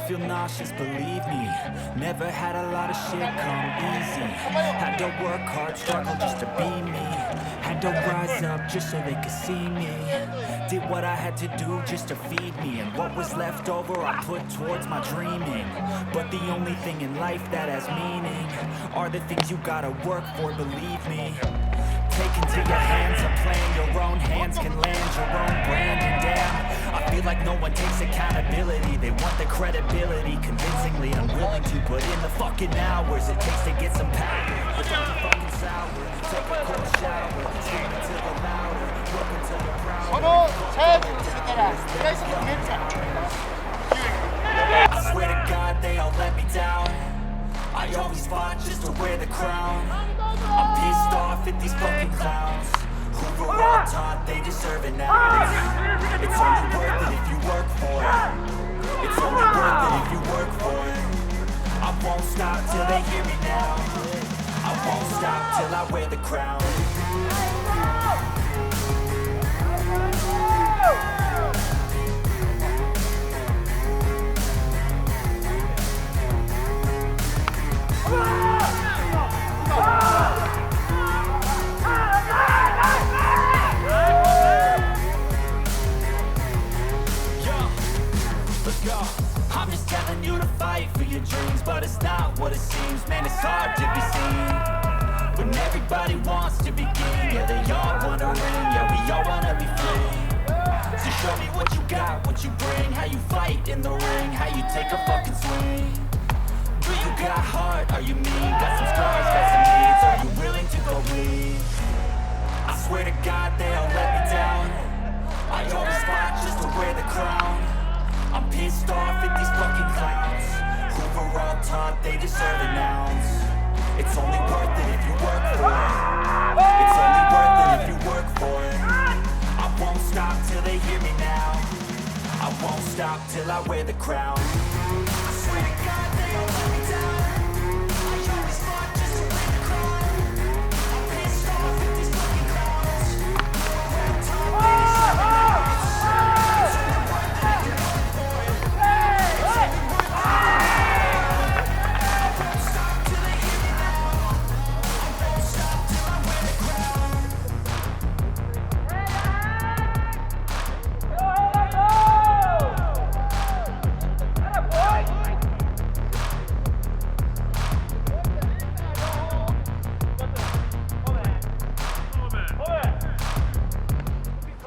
feel nauseous, believe me. Never had a lot of shit come easy. Had to work hard, struggle just to be me. Had to rise up just so they could see me. Did what I had to do just to feed me. And what was left over I put towards my dreaming. But the only thing in life that has meaning are the things you gotta work for, believe me. Take into your hands a plan, your own hands can land your own brand. And damn, I feel like no one takes accountability. They want the credibility, convincingly unwilling to put in the fucking hours it takes to get some power. But don't be fucking sour, take a cold shower, scream until the louder, work until you're proud. I swear to God they all let me down. I always fought just to wear the crown. I'm pissed off at these fucking clowns who were all taught they deserve an ounce. It's only worth it if you work for it. It's only worth it if you work for it. I won't stop till they hear me now. I won't stop till I wear the crown. I'm just telling you to fight for your dreams, but it's not what it seems. Man, it's hard to be seen when everybody wants to be king. Yeah, they all wanna ring, yeah, we all wanna be free. So show me what you got, what you bring, how you fight in the ring, how you take a fucking swing. Do you got heart, are you mean? Got some scars, got some needs, are you willing to go bleed? I swear to God they all let me down. I always fought just to wear the crown. I'm pissed off at these fucking clowns who were all taught they deserve an ounce. It's only worth it if you work for it. It's only worth it if you work for it. I won't stop till they hear me now. I won't stop till I wear the crown. I swear to God they all let me